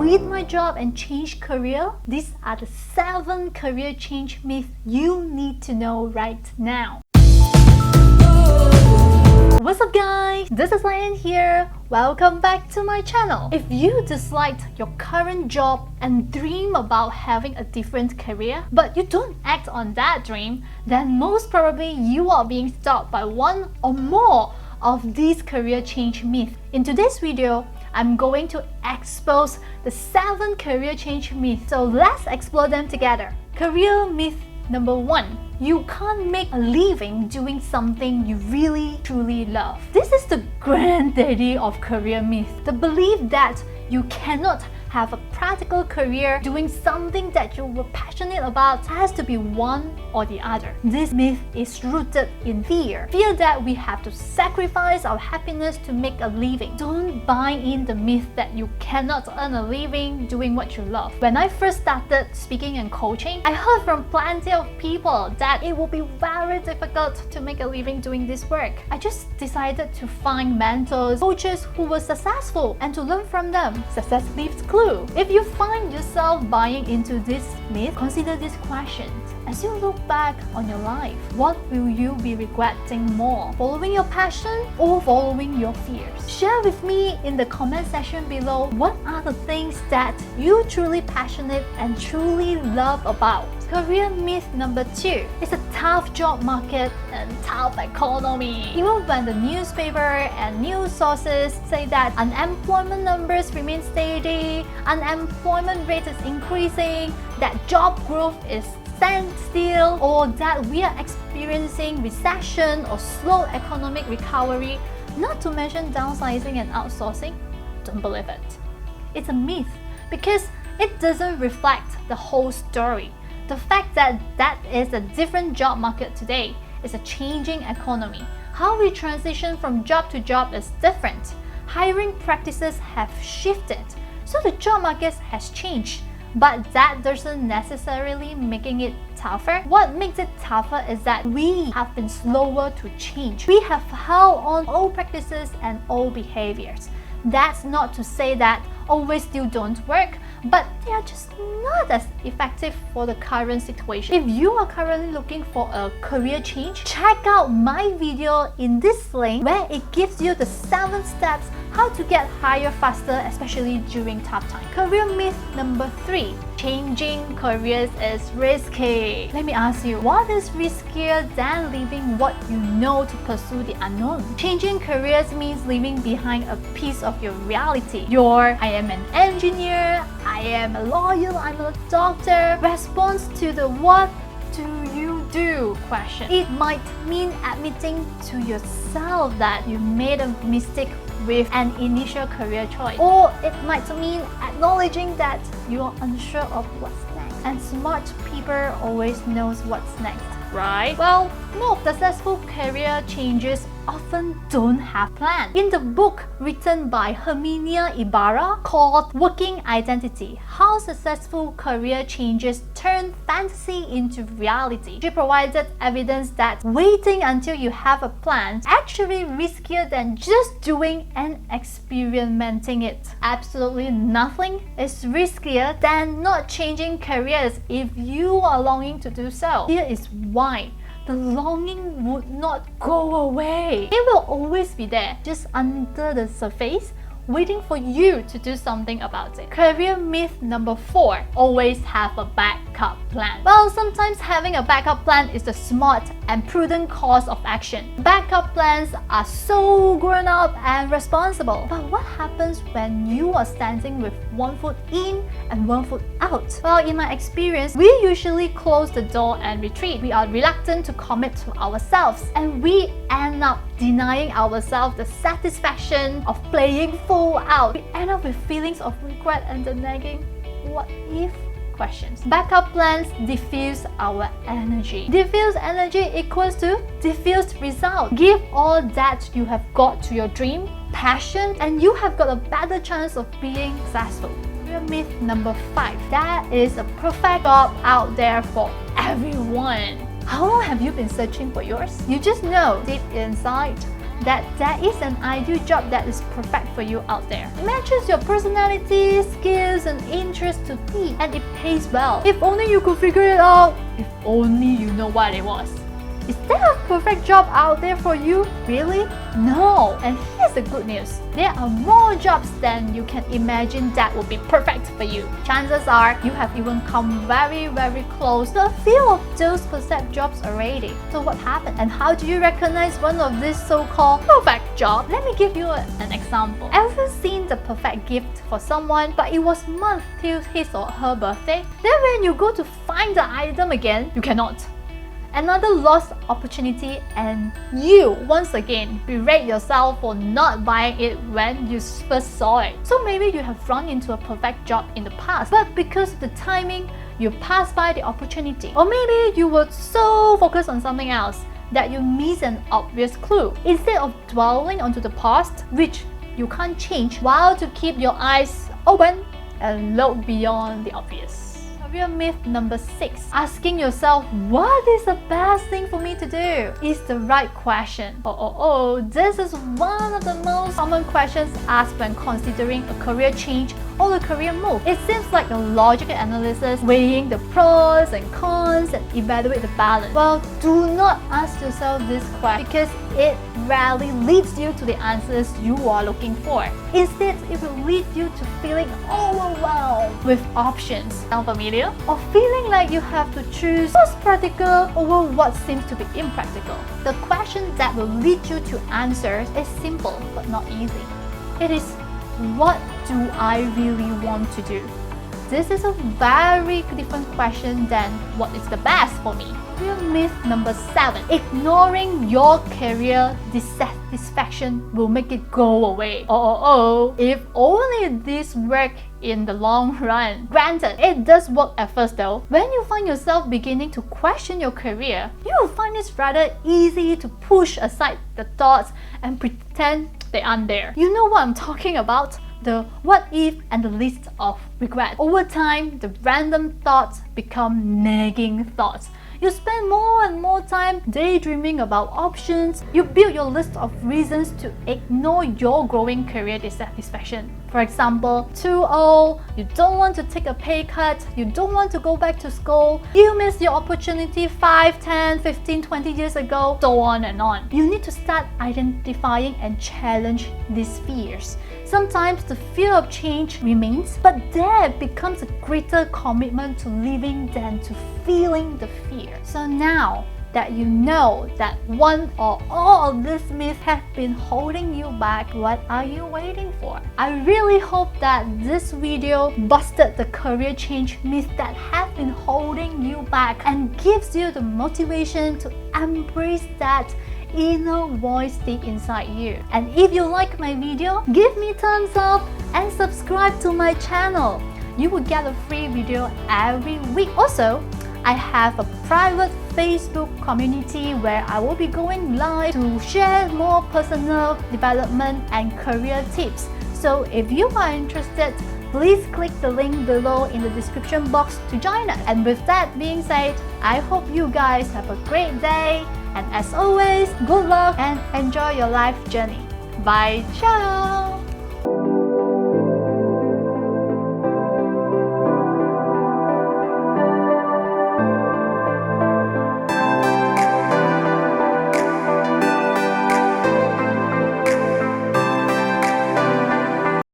quit my job and change career? These are the 7 career change myths you need to know right now. What's up guys? This is LaiAnn here. Welcome back to my channel. If you disliked your current job and dream about having a different career, but you don't act on that dream, then most probably you are being stopped by one or more of these career change myths. In today's video, I'm going to expose the 7 career change myths. So let's explore them together. Career myth number 1. You can't make a living doing something you really truly love. This is the granddaddy of career myth. The belief that you cannot have a practical career doing something that you were passionate about. Has to be one or the other. This myth is rooted in fear. Fear that we have to sacrifice our happiness to make a living. Don't buy in the myth that you cannot earn a living doing what you love. When I first started speaking and coaching, I heard from plenty of people that it will be very difficult to make a living doing this work. I just decided to find mentors, coaches who were successful and to learn from them. Success leaves clues. If you find yourself buying into this myth, consider these questions. As you look back on your life, what will you be regretting more? Following your passion or following your fears? Share with me in the comment section below what are the things that you truly passionate and truly love about. Career myth number 2. It's a tough job market and tough economy. Even when the newspaper and news sources say that unemployment numbers remain steady, unemployment rate is increasing, that job growth is standstill, or that we are experiencing recession or slow economic recovery, not to mention downsizing and outsourcing, don't believe it. It's a myth because it doesn't reflect the whole story. The fact that that is a different job market today is a changing economy. How we transition from job to job is different. Hiring practices have shifted, so the job market has changed. But that doesn't necessarily making it tougher. What makes it tougher is that we have been slower to change. We have held on old practices and old behaviors. That's not to say that always still don't work, but they are just not as effective for the current situation. If you are currently looking for a career change, check out my video in this link where it gives you the 7 steps how to get higher faster, especially during tough times. Career myth number 3. Changing careers is risky. Let me ask you, what is riskier than leaving what you know to pursue the unknown? Changing careers means leaving behind a piece of your reality. I am an engineer, I am a lawyer, I'm a doctor. Response to the what do you do question. It might mean admitting to yourself that you made a mistake with an initial career choice, or it might mean acknowledging that you are unsure of what's next. And smart people always knows what's next, right? Well, most successful career changes often don't have plans. In the book written by Herminia Ibarra called Working Identity, How Successful Career Changes Turn Fantasy into Reality, she provided evidence that waiting until you have a plan is actually riskier than just doing and experimenting it. Absolutely nothing is riskier than not changing careers if you are longing to do so. Here is why. The longing would not go away. It will always be there, just under the surface, waiting for you to do something about it. Career myth number 4. Always have a backup plan. Well, sometimes having a backup plan is the smart and prudent course of action. Backup plans are so grown up and responsible. But what happens when you are standing with one foot in and one foot out? Well, in my experience, we usually close the door and retreat. We are reluctant to commit to ourselves, and we end up denying ourselves the satisfaction of playing full out. We end up with feelings of regret and the nagging what if questions. Backup plans diffuse our energy. Diffused energy equals to diffused result. Give all that you have got to your dream, passion, and you have got a better chance of being successful. Myth number 5. There is a perfect job out there for everyone. How long have you been searching for yours? You just know deep inside that there is an ideal job that is perfect for you out there. It matches your personality, skills, and interests to T, and it pays well. If only you could figure it out. If only you know what it was. Is there a perfect job out there for you? Really? No. And here's the good news. There are more jobs than you can imagine that will be perfect for you. Chances are you have even come very, very close to a few of those perfect jobs already. So what happened? And how do you recognize one of these so-called perfect jobs? Let me give you an example. Ever seen the perfect gift for someone, but it was months till his or her birthday? Then when you go to find the item again, you cannot. Another lost opportunity, and you once again berate yourself for not buying it when you first saw it. So maybe you have run into a perfect job in the past, but because of the timing, you passed by the opportunity. Or maybe you were so focused on something else that you missed an obvious clue. Instead of dwelling onto the past, which you can't change, while to keep your eyes open and look beyond the obvious. Career myth number 6. Asking yourself, what is the best thing for me to do? Is the right question. This is one of the most common questions asked when considering a career change or a career move. It seems like a logical analysis, weighing the pros and cons and evaluate the balance. Well, do not ask yourself this question because it rarely leads you to the answers you are looking for. Instead, it will lead you to feeling overwhelmed with options. Sound familiar? Or feeling like you have to choose what's practical over what seems to be impractical. The question that will lead you to answers is simple but not easy. It is, what do I really want to do? This is a very different question than what is the best for me. Career myth number 7. Ignoring your career dissatisfaction will make it go away. If only this worked in the long run. Granted, it does work at first though. When you find yourself beginning to question your career, you will find it rather easy to push aside the thoughts and pretend they aren't there. You know what I'm talking about? The what if and the list of regret. Over time, the random thoughts become nagging thoughts. You spend more and more time daydreaming about options. You build your list of reasons to ignore your growing career dissatisfaction. For example, too old, you don't want to take a pay cut, you don't want to go back to school, you missed your opportunity 5, 10, 15, 20 years ago, so on and on. You need to start identifying and challenge these fears. Sometimes the fear of change remains, but there becomes a greater commitment to living than to feeling the fear. So now that you know that one or all of these myths have been holding you back, what are you waiting for? I really hope that this video busted the career change myths that have been holding you back and gives you the motivation to embrace that inner voice deep inside you. And if you like my video, give me thumbs up and subscribe to my channel. You will get a free video every week. Also, I have a private Facebook community where I will be going live to share more personal development and career tips. So if you are interested, please click the link below in the description box to join us. And with that being said, I hope you guys have a great day. And as always, good luck and enjoy your life journey. Bye, ciao!